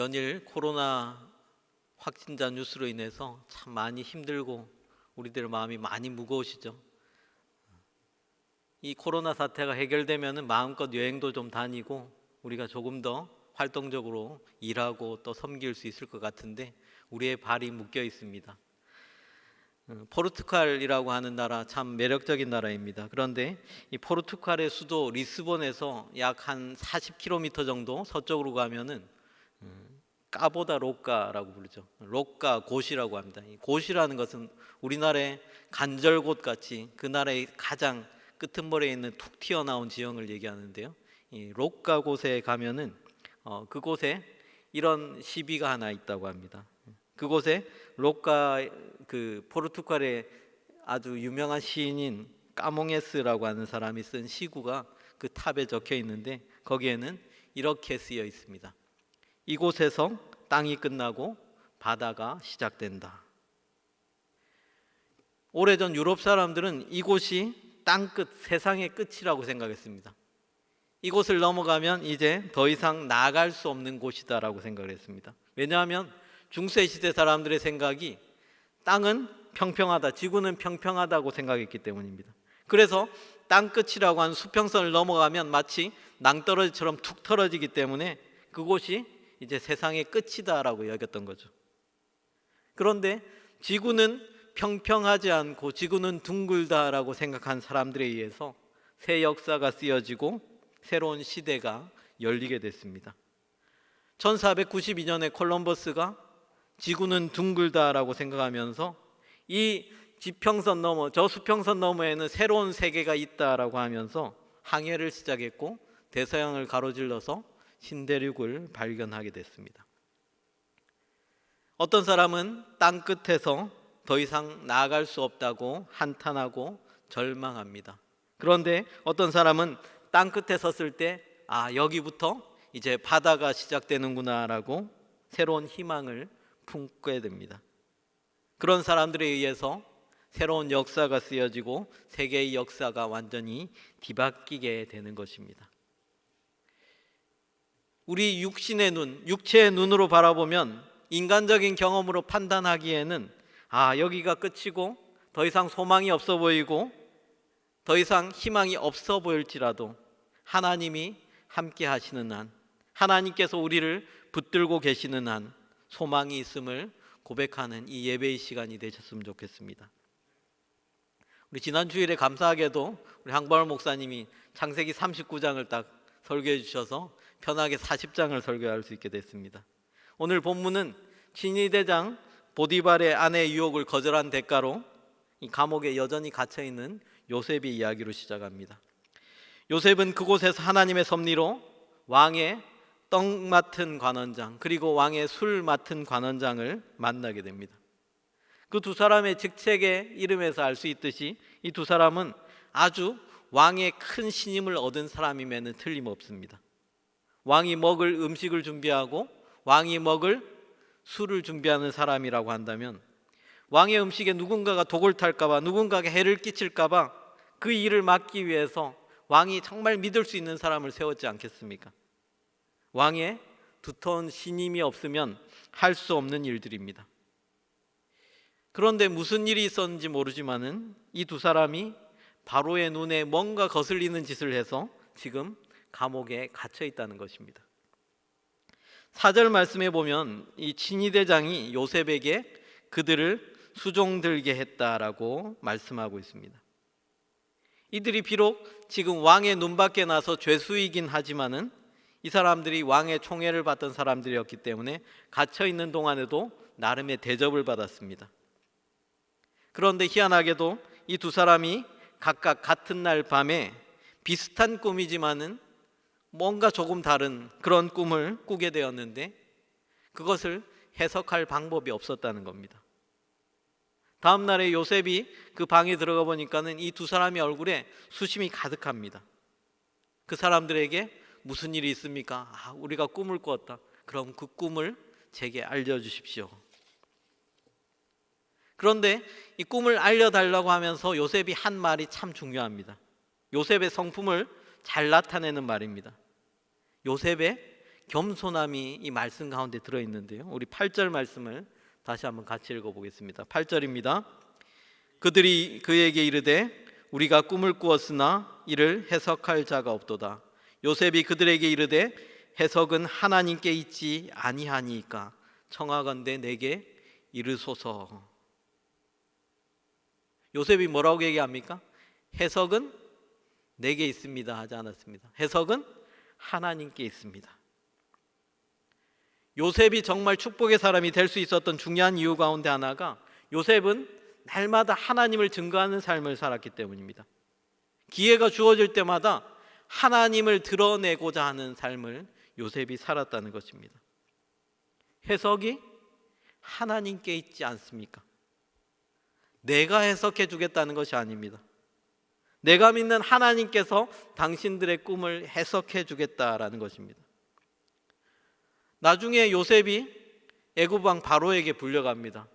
연일 코로나 확진자 뉴스로 인해서 참 많이 힘들고 우리들 마음이 많이 무거우시죠. 이 코로나 사태가 해결되면 마음껏 여행도 좀 다니고 우리가 조금 더 활동적으로 일하고 또 섬길 수 있을 것 같은데 우리의 발이 묶여 있습니다. 포르투갈이라고 하는 나라 참 매력적인 나라입니다. 그런데 이 포르투갈의 수도 리스본에서 약 한 40km 정도 서쪽으로 가면은 까보다 로까라고 부르죠. 로까 고시라고 합니다. 이 고시라는 것은 우리나라의 간절곶 같이 그 나라의 가장 끄트머리에 있는 툭 튀어나온 지형을 얘기하는데요. 이 로까 곳에 가면은 그곳에 이런 시비가 하나 있다고 합니다. 그곳에 로까 그 포르투갈의 아주 유명한 시인인 까몽에스라고 하는 사람이 쓴 시구가 그 탑에 적혀 있는데 거기에는 이렇게 쓰여 있습니다. 이곳에서 땅이 끝나고 바다가 시작된다. 오래전 유럽 사람들은 이곳이 땅끝, 세상의 끝이라고 생각했습니다. 이곳을 넘어가면 이제 더 이상 나아갈 수 없는 곳이다라고 생각을 했습니다. 왜냐하면 중세시대 사람들의 생각이 땅은 평평하다, 지구는 평평하다고 생각했기 때문입니다. 그래서 땅끝이라고 하는 수평선을 넘어가면 마치 낭떠러지처럼 툭 떨어지기 때문에 그곳이 이제 세상의 끝이다라고 여겼던 거죠. 그런데 지구는 평평하지 않고 지구는 둥글다라고 생각한 사람들에 의해서 새 역사가 쓰여지고 새로운 시대가 열리게 됐습니다. 1492년에 콜럼버스가 지구는 둥글다라고 생각하면서 이 지평선 너머, 저 수평선 너머에는 새로운 세계가 있다라고 하면서 항해를 시작했고 대서양을 가로질러서 신대륙을 발견하게 됐습니다. 어떤 사람은 땅 끝에서 더 이상 나아갈 수 없다고 한탄하고 절망합니다. 그런데 어떤 사람은 땅 끝에 섰을 때 여기부터 이제 바다가 시작되는구나라고 새로운 희망을 품게 됩니다. 그런 사람들에 의해서 새로운 역사가 쓰여지고 세계의 역사가 완전히 뒤바뀌게 되는 것입니다. 우리 육신의 눈, 육체의 눈으로 바라보면 인간적인 경험으로 판단하기에는 여기가 끝이고 더 이상 소망이 없어 보이고 더 이상 희망이 없어 보일지라도 하나님이 함께 하시는 한, 하나님께서 우리를 붙들고 계시는 한 소망이 있음을 고백하는 이 예배의 시간이 되셨으면 좋겠습니다. 우리 지난 주일에 감사하게도 우리 황바울 목사님이 창세기 39장을 딱 설교해 주셔서 편하게 40장을 설교할 수 있게 됐습니다. 오늘 본문은 친위대장 보디발의 아내의 유혹을 거절한 대가로 이 감옥에 여전히 갇혀 있는 요셉의 이야기로 시작합니다. 요셉은 그곳에서 하나님의 섭리로 왕의 떡 맡은 관원장 그리고 왕의 술 맡은 관원장을 만나게 됩니다. 그 두 사람의 직책의 이름에서 알 수 있듯이 이 두 사람은 아주 왕의 큰 신임을 얻은 사람임에는 틀림없습니다. 왕이 먹을 음식을 준비하고 왕이 먹을 술을 준비하는 사람이라고 한다면 왕의 음식에 누군가가 독을 탈까봐 누군가에게 해를 끼칠까봐 그 일을 막기 위해서 왕이 정말 믿을 수 있는 사람을 세웠지 않겠습니까? 왕의 두터운 신임이 없으면 할 수 없는 일들입니다. 그런데 무슨 일이 있었는지 모르지만은 이 두 사람이 바로의 눈에 뭔가 거슬리는 짓을 해서 지금 감옥에 갇혀 있다는 것입니다. 4절 말씀에 보면 이 친위대장이 요셉에게 그들을 수종들게 했다라고 말씀하고 있습니다. 이들이 비록 지금 왕의 눈밖에 나서 죄수이긴 하지만은 이 사람들이 왕의 총애를 받던 사람들이었기 때문에 갇혀 있는 동안에도 나름의 대접을 받았습니다. 그런데 희한하게도 이 두 사람이 각각 같은 날 밤에 비슷한 꿈이지만은 뭔가 조금 다른 그런 꿈을 꾸게 되었는데 그것을 해석할 방법이 없었다는 겁니다. 다음 날에 요셉이 그 방에 들어가 보니까는 이 두 사람의 얼굴에 수심이 가득합니다. 그 사람들에게 무슨 일이 있습니까? 우리가 꿈을 꾸었다. 그럼 그 꿈을 제게 알려주십시오. 그런데 이 꿈을 알려달라고 하면서 요셉이 한 말이 참 중요합니다. 요셉의 성품을 잘 나타내는 말입니다. 요셉의 겸손함이 이 말씀 가운데 들어있는데요. 우리 8절 말씀을 다시 한번 같이 읽어보겠습니다. 8절입니다. 그들이 그에게 이르되 우리가 꿈을 꾸었으나 이를 해석할 자가 없도다. 요셉이 그들에게 이르되 해석은 하나님께 있지 아니하니까 청하건대 내게 이르소서. 요셉이 뭐라고 얘기합니까? 해석은 내게 있습니다 하지 않았습니다. 해석은 하나님께 있습니다. 요셉이 정말 축복의 사람이 될 수 있었던 중요한 이유 가운데 하나가 요셉은 날마다 하나님을 증거하는 삶을 살았기 때문입니다. 기회가 주어질 때마다 하나님을 드러내고자 하는 삶을 요셉이 살았다는 것입니다. 해석이 하나님께 있지 않습니까? 내가 해석해 주겠다는 것이 아닙니다. 내가 믿는 하나님께서 당신들의 꿈을 해석해 주겠다라는 것입니다. 나중에 요셉이 애굽 왕 바로에게 불려갑니다.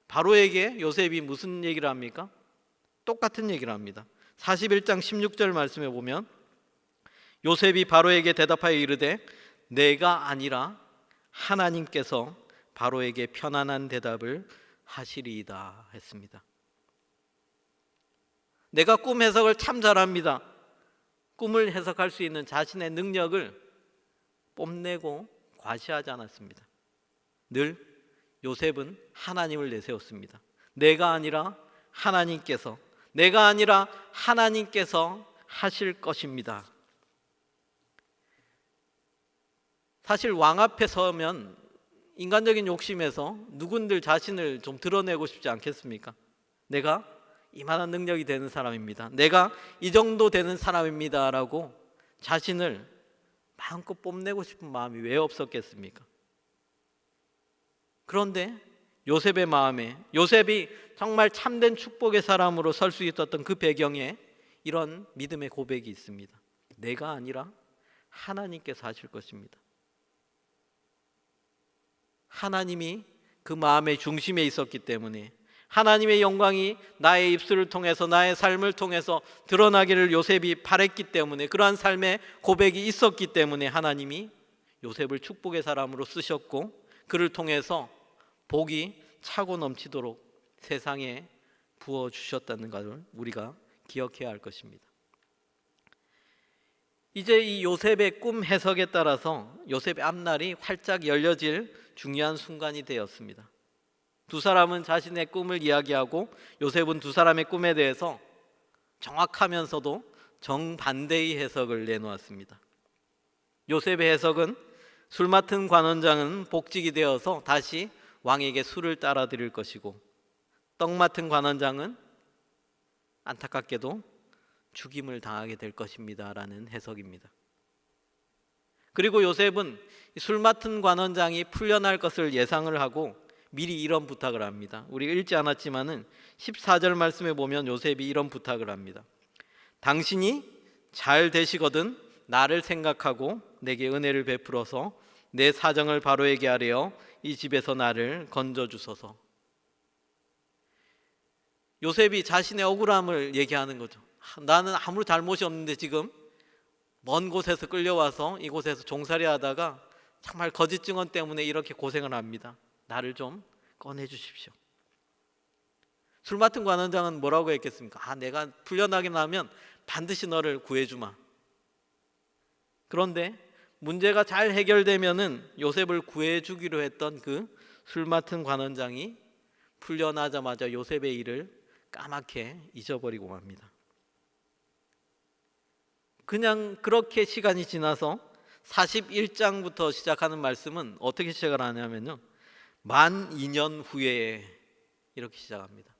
바로에게 요셉이 무슨 얘기를 합니까? 똑같은 얘기를 합니다. 41장 16절 말씀에 보면 요셉이 바로에게 대답하여 이르되 내가 아니라 하나님께서 바로에게 편안한 대답을 하시리이다 했습니다. 내가 꿈 해석을 참 잘합니다. 꿈을 해석할 수 있는 자신의 능력을 뽐내고 과시하지 않았습니다. 늘 요셉은 하나님을 내세웠습니다. 내가 아니라 하나님께서, 내가 아니라 하나님께서 하실 것입니다. 사실 왕 앞에 서면 인간적인 욕심에서 누군들 자신을 좀 드러내고 싶지 않겠습니까? 내가 이만한 능력이 되는 사람입니다. 내가 이 정도 되는 사람입니다 라고 자신을 마음껏 뽐내고 싶은 마음이 왜 없었겠습니까? 그런데 요셉의 마음에, 요셉이 정말 참된 축복의 사람으로 설 수 있었던 그 배경에 이런 믿음의 고백이 있습니다. 내가 아니라 하나님께서 하실 것입니다. 하나님이 그 마음의 중심에 있었기 때문에 하나님의 영광이 나의 입술을 통해서, 나의 삶을 통해서 드러나기를 요셉이 바랬기 때문에, 그러한 삶의 고백이 있었기 때문에 하나님이 요셉을 축복의 사람으로 쓰셨고 그를 통해서 복이 차고 넘치도록 세상에 부어주셨다는 것을 우리가 기억해야 할 것입니다. 이제 이 요셉의 꿈 해석에 따라서 요셉의 앞날이 활짝 열려질 중요한 순간이 되었습니다. 두 사람은 자신의 꿈을 이야기하고 요셉은 두 사람의 꿈에 대해서 정확하면서도 정반대의 해석을 내놓았습니다. 요셉의 해석은 술 맡은 관원장은 복직이 되어서 다시 왕에게 술을 따라 드릴 것이고 떡 맡은 관원장은 안타깝게도 죽임을 당하게 될 것입니다 라는 해석입니다. 그리고 요셉은 술 맡은 관원장이 풀려날 것을 예상을 하고 미리 이런 부탁을 합니다. 우리 읽지 않았지만은 14절 말씀에 보면 요셉이 이런 부탁을 합니다. 당신이 잘 되시거든 나를 생각하고 내게 은혜를 베풀어서 내 사정을 바로에게 아뢰어 이 집에서 나를 건져주소서. 요셉이 자신의 억울함을 얘기하는 거죠. 나는 아무 잘못이 없는데 지금 먼 곳에서 끌려와서 이곳에서 종살이 하다가 정말 거짓 증언 때문에 이렇게 고생을 합니다. 나를 좀 꺼내 주십시오. 술 맡은 관원장은 뭐라고 했겠습니까? 내가 풀려나게 나면 반드시 너를 구해주마. 그런데 문제가 잘 해결되면은 요셉을 구해주기로 했던 그 술 맡은 관원장이 풀려나자마자 요셉의 일을 까맣게 잊어버리고 맙니다. 그냥 그렇게 시간이 지나서 41장부터 시작하는 말씀은 어떻게 시작을 하냐면요, 만 2년 후에 이렇게 시작합니다.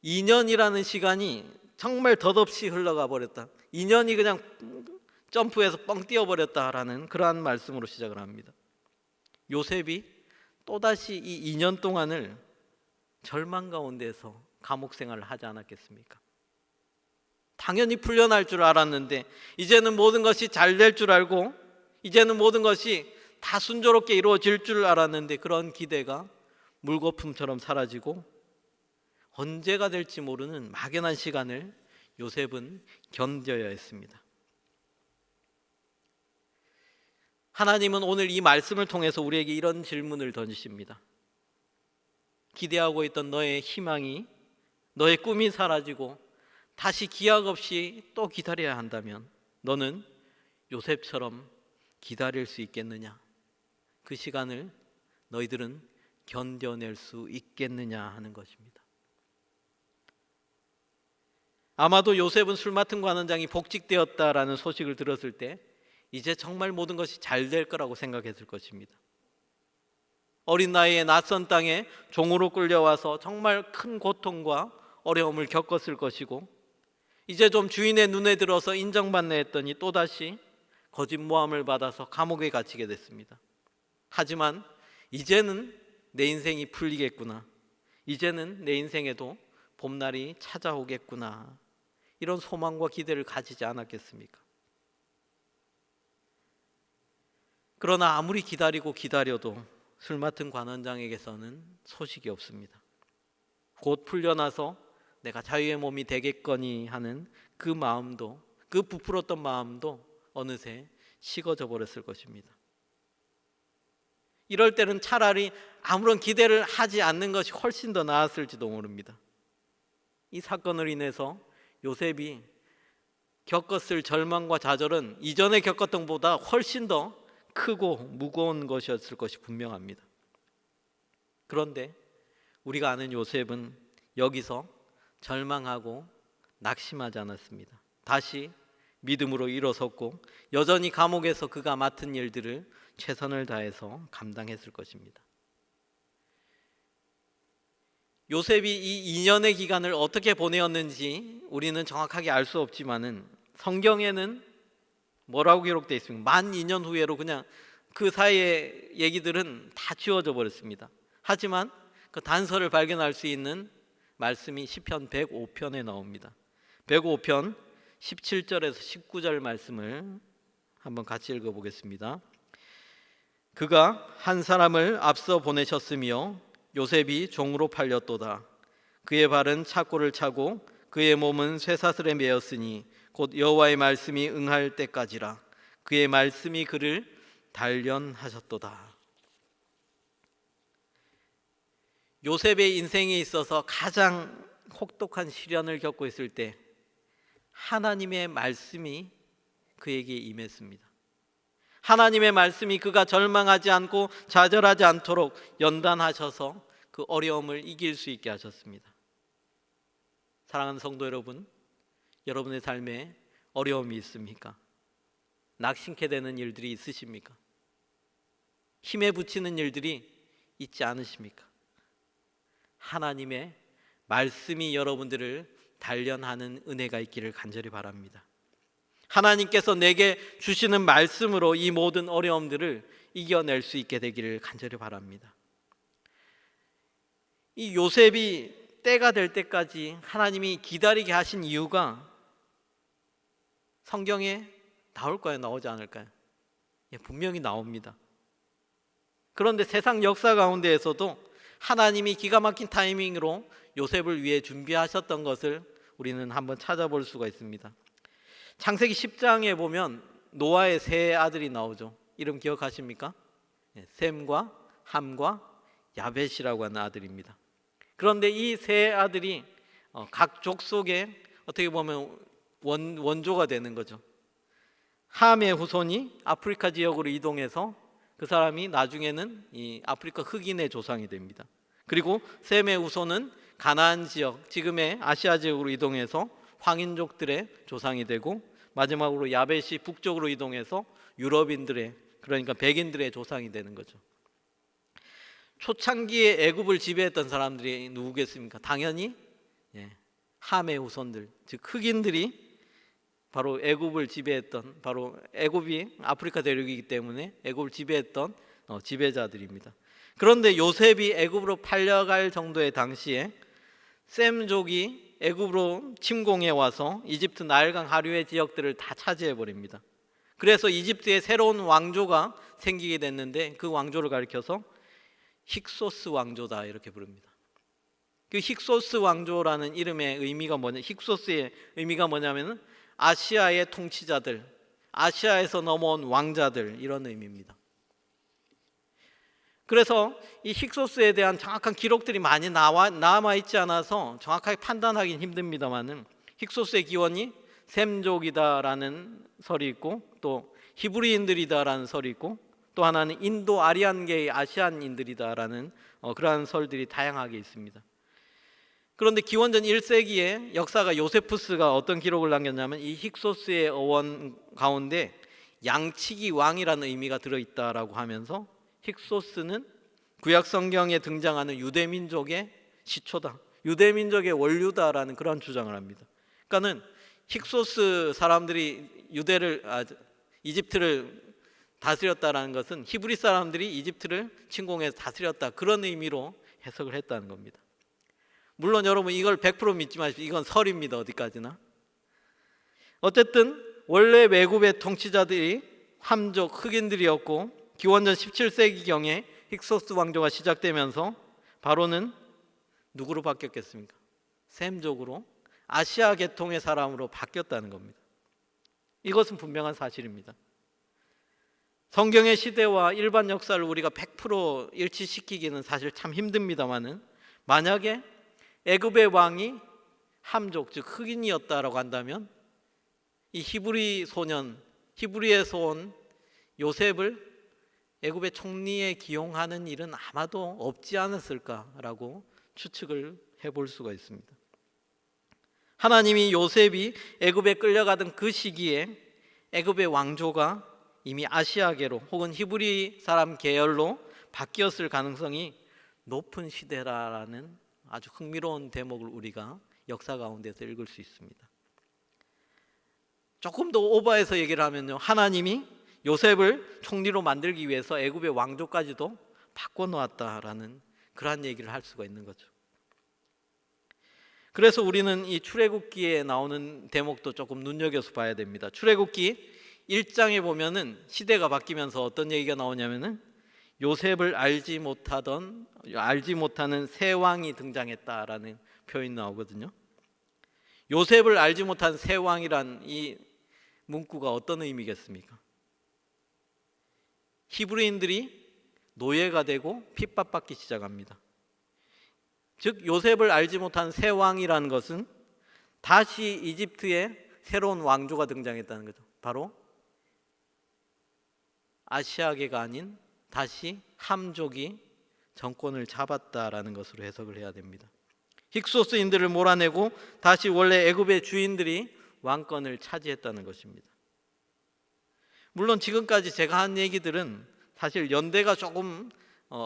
2년이라는 시간이 정말 덧없이 흘러가 버렸다. 2년이 그냥 점프해서 뻥 뛰어버렸다라는 그러한 말씀으로 시작을 합니다. 요셉이 또다시 이 2년 동안을 절망 가운데서 감옥 생활을 하지 않았겠습니까? 당연히 풀려날 줄 알았는데 이제는 모든 것이 잘 될 줄 알고 이제는 모든 것이 다 순조롭게 이루어질 줄 알았는데 그런 기대가 물거품처럼 사라지고 언제가 될지 모르는 막연한 시간을 요셉은 견뎌야 했습니다. 하나님은 오늘 이 말씀을 통해서 우리에게 이런 질문을 던지십니다. 기대하고 있던 너의 희망이, 너의 꿈이 사라지고 다시 기약 없이 또 기다려야 한다면 너는 요셉처럼 기다릴 수 있겠느냐? 그 시간을 너희들은 견뎌낼 수 있겠느냐 하는 것입니다. 아마도 요셉은 술 맡은 관원장이 복직되었다라는 소식을 들었을 때 이제 정말 모든 것이 잘 될 거라고 생각했을 것입니다. 어린 나이에 낯선 땅에 종으로 끌려와서 정말 큰 고통과 어려움을 겪었을 것이고, 이제 좀 주인의 눈에 들어서 인정받네 했더니 또다시 거짓 모함을 받아서 감옥에 갇히게 됐습니다. 하지만 이제는 내 인생이 풀리겠구나, 이제는 내 인생에도 봄날이 찾아오겠구나, 이런 소망과 기대를 가지지 않았겠습니까? 그러나 아무리 기다리고 기다려도 술 맡은 관원장에게서는 소식이 없습니다. 곧 풀려나서 내가 자유의 몸이 되겠거니 하는 그 마음도, 그 부풀었던 마음도 어느새 식어져 버렸을 것입니다. 이럴 때는 차라리 아무런 기대를 하지 않는 것이 훨씬 더 나았을지도 모릅니다. 이 사건을 인해서 요셉이 겪었을 절망과 좌절은 이전에 겪었던 것보다 훨씬 더 크고 무거운 것이었을 것이 분명합니다. 그런데 우리가 아는 요셉은 여기서 절망하고 낙심하지 않았습니다. 다시 믿음으로 일어섰고 여전히 감옥에서 그가 맡은 일들을 최선을 다해서 감당했을 것입니다. 요셉이 이 2년의 기간을 어떻게 보내었는지 우리는 정확하게 알 수 없지만은 성경에는 뭐라고 기록되어 있습니까? 만 2년 후에로 그냥 그 사이의 얘기들은 다 지워져 버렸습니다. 하지만 그 단서를 발견할 수 있는 말씀이 시편 105편에 나옵니다. 105편 17절에서 19절 말씀을 한번 같이 읽어보겠습니다. 그가 한 사람을 앞서 보내셨으며 요셉이 종으로 팔렸도다. 그의 발은 착고를 차고 그의 몸은 쇠사슬에 매였으니 곧 여호와의 말씀이 응할 때까지라. 그의 말씀이 그를 단련하셨도다. 요셉의 인생에 있어서 가장 혹독한 시련을 겪고 있을 때 하나님의 말씀이 그에게 임했습니다. 하나님의 말씀이 그가 절망하지 않고 좌절하지 않도록 연단하셔서 그 어려움을 이길 수 있게 하셨습니다. 사랑하는 성도 여러분, 여러분의 삶에 어려움이 있습니까? 낙심케 되는 일들이 있으십니까? 힘에 부치는 일들이 있지 않으십니까? 하나님의 말씀이 여러분들을 단련하는 은혜가 있기를 간절히 바랍니다. 하나님께서 내게 주시는 말씀으로 이 모든 어려움들을 이겨낼 수 있게 되기를 간절히 바랍니다. 이 요셉이 때가 될 때까지 하나님이 기다리게 하신 이유가 성경에 나올까요? 나오지 않을까요? 예, 분명히 나옵니다. 그런데 세상 역사 가운데에서도 하나님이 기가 막힌 타이밍으로 요셉을 위해 준비하셨던 것을 우리는 한번 찾아볼 수가 있습니다. 창세기 10장에 보면 노아의 세 아들이 나오죠. 이름 기억하십니까? 셈과 함과 야벳이라고 하는 아들입니다. 그런데 이 세 아들이 각 족속에 어떻게 보면 원조가 되는 거죠. 함의 후손이 아프리카 지역으로 이동해서 그 사람이 나중에는 이 아프리카 흑인의 조상이 됩니다. 그리고 셈의 후손은 가나안 지역, 지금의 아시아 지역으로 이동해서 황인족들의 조상이 되고, 마지막으로 야벳이 북쪽으로 이동해서 유럽인들의, 그러니까 백인들의 조상이 되는 거죠. 초창기에 애굽을 지배했던 사람들이 누구겠습니까? 당연히 함의 후손들, 즉 흑인들이 바로 애굽을 지배했던, 바로 애굽이 아프리카 대륙이기 때문에 애굽을 지배했던 지배자들입니다. 그런데 요셉이 애굽으로 팔려갈 정도의 당시에 셈족이 애굽으로 침공해 와서 이집트 나일강 하류의 지역들을 다 차지해 버립니다. 그래서 이집트에 새로운 왕조가 생기게 됐는데 그 왕조를 가리켜서 힉소스 왕조다 이렇게 부릅니다. 그 힉소스 왕조라는 이름의 의미가 뭐냐? 힉소스의 의미가 뭐냐면은 아시아의 통치자들, 아시아에서 넘어온 왕자들, 이런 의미입니다. 그래서 이 힉소스에 대한 정확한 기록들이 많이 남아있지 않아서 정확하게 판단하기는 힘듭니다만은, 힉소스의 기원이 셈족이다라는 설이 있고, 또 히브리인들이다라는 설이 있고, 또 하나는 인도 아리안계의 아시안인들이다라는 그러한 설들이 다양하게 있습니다. 그런데 기원전 1세기에 역사가 요세푸스가 어떤 기록을 남겼냐면, 이 힉소스의 어원 가운데 양치기 왕이라는 의미가 들어있다라고 하면서, 힉소스는 구약 성경에 등장하는 유대민족의 시초다, 유대민족의 원류다라는 그런 주장을 합니다. 그러니까는 힉소스 사람들이 이집트를 다스렸다라는 것은 히브리 사람들이 이집트를 침공해서 다스렸다, 그런 의미로 해석을 했다는 겁니다. 물론 여러분 이걸 100% 믿지 마십시오. 이건 설입니다. 어디까지나. 어쨌든 원래 외국의 통치자들이 함족 흑인들이었고, 기원전 17세기경에 힉소스 왕조가 시작되면서 바로는 누구로 바뀌었겠습니까? 셈족으로, 아시아 계통의 사람으로 바뀌었다는 겁니다. 이것은 분명한 사실입니다. 성경의 시대와 일반 역사를 우리가 100% 일치시키기는 사실 참 힘듭니다만은, 만약에 애굽의 왕이 함족, 즉 흑인이었다라고 한다면, 이 히브리 소년, 히브리에서 온 요셉을 애굽의 총리에 기용하는 일은 아마도 없지 않았을까라고 추측을 해볼 수가 있습니다. 하나님이 요셉이 애굽에 끌려가던 그 시기에 애굽의 왕조가 이미 아시아계로 혹은 히브리 사람 계열로 바뀌었을 가능성이 높은 시대라는 아주 흥미로운 대목을 우리가 역사 가운데서 읽을 수 있습니다. 조금 더 오버해서 얘기를 하면요, 하나님이 요셉을 총리로 만들기 위해서 애굽의 왕조까지도 바꿔놓았다라는 그러한 얘기를 할 수가 있는 거죠. 그래서 우리는 이 출애굽기에 나오는 대목도 조금 눈여겨서 봐야 됩니다. 출애굽기 1장에 보면은 시대가 바뀌면서 어떤 얘기가 나오냐면은, 요셉을 알지 못하는 새 왕이 등장했다라는 표현이 나오거든요. 요셉을 알지 못한 새 왕이란 이 문구가 어떤 의미겠습니까? 히브리인들이 노예가 되고 핍박받기 시작합니다. 즉 요셉을 알지 못한 새 왕이라는 것은 다시 이집트에 새로운 왕조가 등장했다는 거죠. 바로 아시아계가 아닌 다시 함족이 정권을 잡았다라는 것으로 해석을 해야 됩니다. 힉소스인들을 몰아내고 다시 원래 애굽의 주인들이 왕권을 차지했다는 것입니다. 물론 지금까지 제가 한 얘기들은 사실 연대가 조금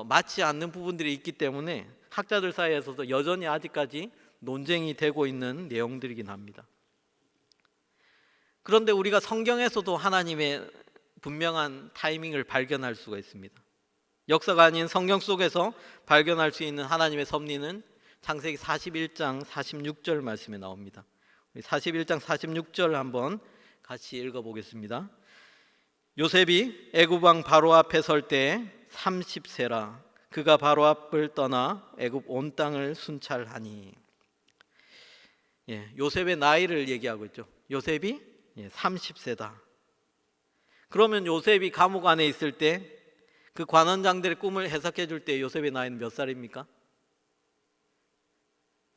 맞지 않는 부분들이 있기 때문에 학자들 사이에서도 여전히 아직까지 논쟁이 되고 있는 내용들이긴 합니다. 그런데 우리가 성경에서도 하나님의 분명한 타이밍을 발견할 수가 있습니다. 역사가 아닌 성경 속에서 발견할 수 있는 하나님의 섭리는 창세기 41장 46절 말씀에 나옵니다. 41장 46절 한번 같이 읽어보겠습니다. 요셉이 애굽 왕 바로 앞에 설 때 30세라. 그가 바로 앞을 떠나 애굽 온 땅을 순찰하니. 요셉의 나이를 얘기하고 있죠. 요셉이 30세다. 그러면 요셉이 감옥 안에 있을 때 그 관원장들의 꿈을 해석해 줄 때 요셉의 나이는 몇 살입니까?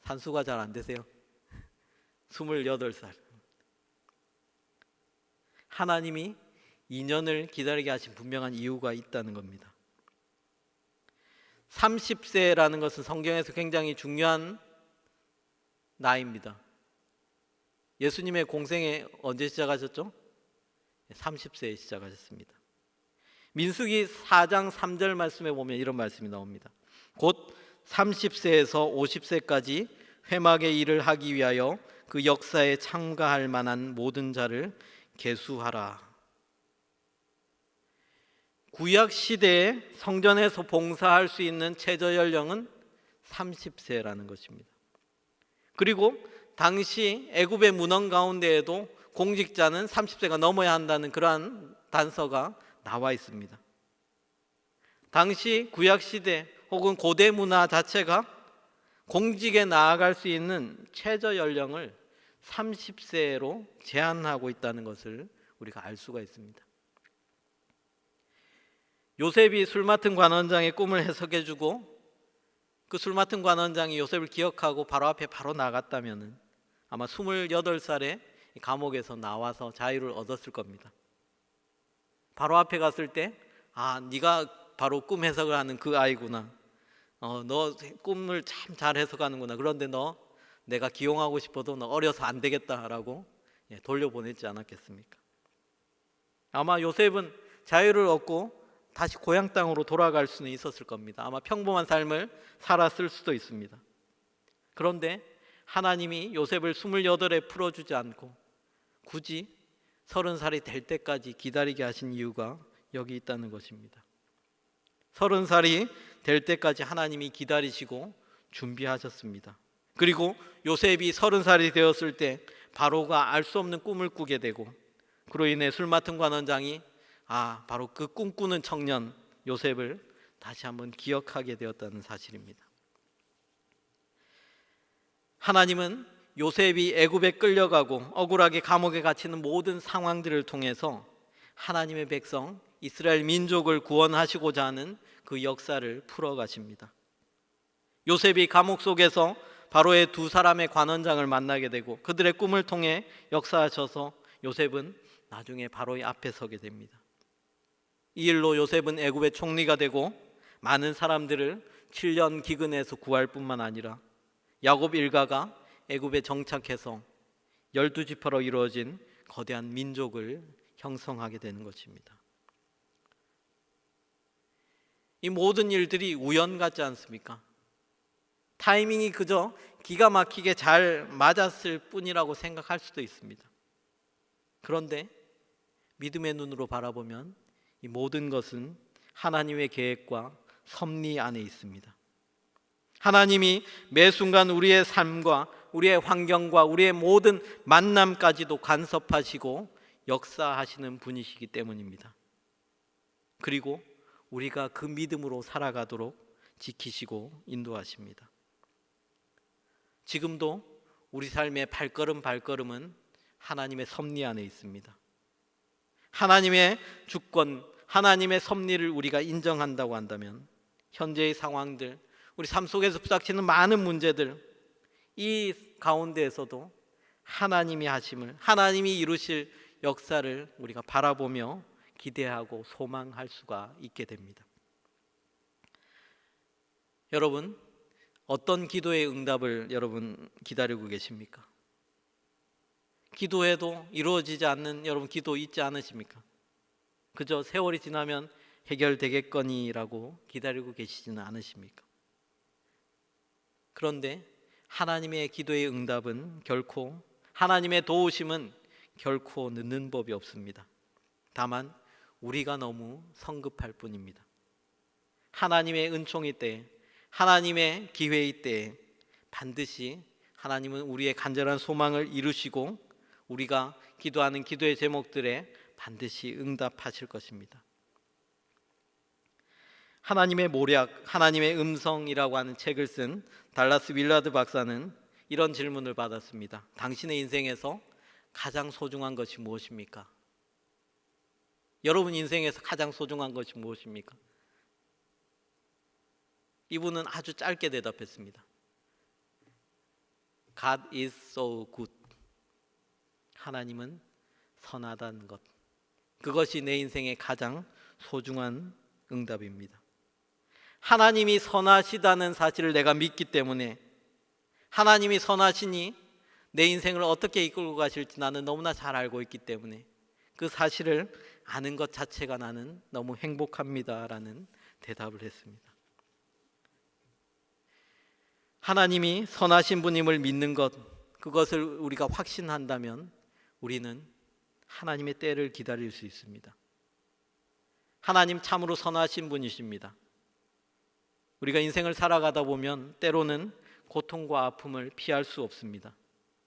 산수가 잘 안 되세요? 28살. 하나님이 2년을 기다리게 하신 분명한 이유가 있다는 겁니다. 30세라는 것은 성경에서 굉장히 중요한 나이입니다. 예수님의 공생에 언제 시작하셨죠? 30세에 시작하셨습니다. 민수기 4장 3절 말씀에 보면 이런 말씀이 나옵니다. 곧 30세에서 50세까지 회막의 일을 하기 위하여 그 역사에 참가할 만한 모든 자를 계수하라. 구약 시대에 성전에서 봉사할 수 있는 최저 연령은 30세라는 것입니다. 그리고 당시 애굽의 문헌 가운데에도 공직자는 30세가 넘어야 한다는 그러한 단서가 나와 있습니다. 당시 구약 시대 혹은 고대 문화 자체가 공직에 나아갈 수 있는 최저 연령을 30세로 제한하고 있다는 것을 우리가 알 수가 있습니다. 요셉이 술 맡은 관원장의 꿈을 해석해주고 그 술 맡은 관원장이 요셉을 기억하고 바로 앞에 바로 나갔다면 아마 28살에 감옥에서 나와서 자유를 얻었을 겁니다. 바로 앞에 갔을 때 네가 바로 꿈 해석을 하는 그 아이구나. 너 꿈을 참 잘 해석하는구나. 그런데 너 내가 기용하고 싶어도 너 어려서 안 되겠다라고 돌려보냈지 않았겠습니까? 아마 요셉은 자유를 얻고 다시 고향 땅으로 돌아갈 수는 있었을 겁니다. 아마 평범한 삶을 살았을 수도 있습니다. 그런데 하나님이 요셉을 28에 풀어주지 않고 굳이 30살이 될 때까지 기다리게 하신 이유가 여기 있다는 것입니다. 30살이 될 때까지 하나님이 기다리시고 준비하셨습니다. 그리고 요셉이 30살이 되었을 때 바로가 알 수 없는 꿈을 꾸게 되고 그로 인해 술 맡은 관원장이 바로 그 꿈꾸는 청년 요셉을 다시 한번 기억하게 되었다는 사실입니다. 하나님은 요셉이 애굽에 끌려가고 억울하게 감옥에 갇히는 모든 상황들을 통해서 하나님의 백성 이스라엘 민족을 구원하시고자 하는 그 역사를 풀어가십니다. 요셉이 감옥 속에서 바로의 두 사람의 관원장을 만나게 되고 그들의 꿈을 통해 역사하셔서 요셉은 나중에 바로의 앞에 서게 됩니다. 이 일로 요셉은 애굽의 총리가 되고 많은 사람들을 7년 기근에서 구할 뿐만 아니라 야곱 일가가 애굽에 정착해서 12지파로 이루어진 거대한 민족을 형성하게 되는 것입니다. 이 모든 일들이 우연 같지 않습니까? 타이밍이 그저 기가 막히게 잘 맞았을 뿐이라고 생각할 수도 있습니다. 그런데 믿음의 눈으로 바라보면 이 모든 것은 하나님의 계획과 섭리 안에 있습니다. 하나님이 매 순간 우리의 삶과 우리의 환경과 우리의 모든 만남까지도 간섭하시고 역사하시는 분이시기 때문입니다. 그리고 우리가 그 믿음으로 살아가도록 지키시고 인도하십니다. 지금도 우리 삶의 발걸음 발걸음은 하나님의 섭리 안에 있습니다. 하나님의 주권, 하나님의 섭리를 우리가 인정한다고 한다면 현재의 상황들, 우리 삶 속에서 부닥치는 많은 문제들, 이 가운데에서도 하나님이 하심을, 하나님이 이루실 역사를 우리가 바라보며 기대하고 소망할 수가 있게 됩니다. 여러분, 어떤 기도의 응답을 여러분 기다리고 계십니까? 기도해도 이루어지지 않는 여러분 기도 있지 않으십니까? 그저 세월이 지나면 해결되겠거니라고 기다리고 계시지는 않으십니까? 그런데 하나님의 기도의 응답은 결코, 하나님의 도우심은 결코 늦는 법이 없습니다. 다만 우리가 너무 성급할 뿐입니다. 하나님의 은총의 때에, 하나님의 기회의 때에 반드시 하나님은 우리의 간절한 소망을 이루시고 우리가 기도하는 기도의 제목들에 반드시 응답하실 것입니다. 하나님의 모략, 하나님의 음성이라고 하는 책을 쓴 달라스 윌라드 박사는 이런 질문을 받았습니다. 당신의 인생에서 가장 소중한 것이 무엇입니까? 여러분 인생에서 가장 소중한 것이 무엇입니까? 이분은 아주 짧게 대답했습니다. God is so good. 하나님은 선하다는 것. 그것이 내 인생의 가장 소중한 응답입니다. 하나님이 선하시다는 사실을 내가 믿기 때문에, 하나님이 선하시니 내 인생을 어떻게 이끌고 가실지 나는 너무나 잘 알고 있기 때문에 그 사실을 아는 것 자체가 나는 너무 행복합니다라는 대답을 했습니다. 하나님이 선하신 분임을 믿는 것, 그것을 우리가 확신한다면 우리는 하나님의 때를 기다릴 수 있습니다. 하나님 참으로 선하신 분이십니다. 우리가 인생을 살아가다 보면 때로는 고통과 아픔을 피할 수 없습니다.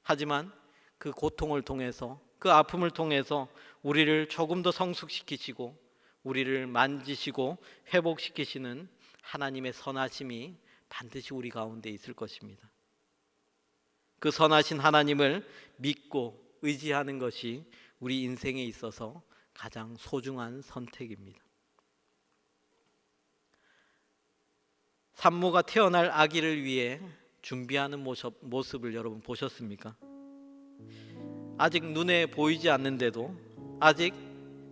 하지만 그 고통을 통해서, 그 아픔을 통해서 우리를 조금 더 성숙시키시고 우리를 만지시고 회복시키시는 하나님의 선하심이 반드시 우리 가운데 있을 것입니다. 그 선하신 하나님을 믿고 의지하는 것이 우리 인생에 있어서 가장 소중한 선택입니다. 산모가 태어날 아기를 위해 준비하는 모습을 여러분 보셨습니까? 아직 눈에 보이지 않는데도, 아직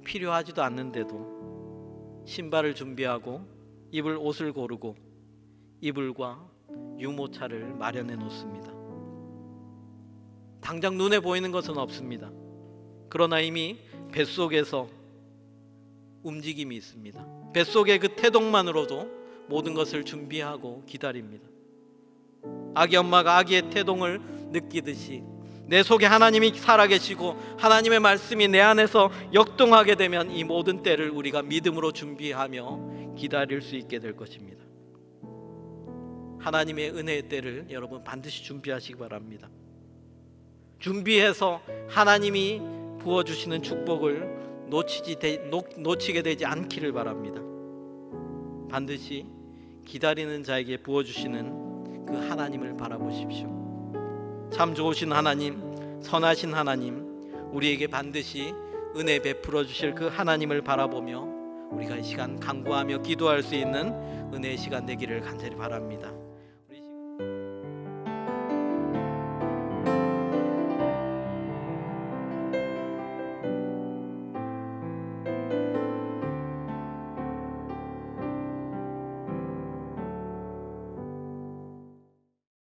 필요하지도 않는데도 신발을 준비하고 입을 옷을 고르고 이불과 유모차를 마련해 놓습니다. 당장 눈에 보이는 것은 없습니다. 그러나 이미 뱃속에서 움직임이 있습니다. 뱃속의 그 태동만으로도 모든 것을 준비하고 기다립니다. 아기 엄마가 아기의 태동을 느끼듯이 내 속에 하나님이 살아계시고 하나님의 말씀이 내 안에서 역동하게 되면 이 모든 때를 우리가 믿음으로 준비하며 기다릴 수 있게 될 것입니다. 하나님의 은혜의 때를 여러분 반드시 준비하시기 바랍니다. 준비해서 하나님이 부어주시는 축복을 놓치게 되지 않기를 바랍니다. 반드시 기다리는 자에게 부어주시는 그 하나님을 바라보십시오. 참 좋으신 하나님, 선하신 하나님, 우리에게 반드시 은혜 베풀어 주실 그 하나님을 바라보며 우리가 이 시간 간구하며 기도할 수 있는 은혜의 시간 되기를 간절히 바랍니다.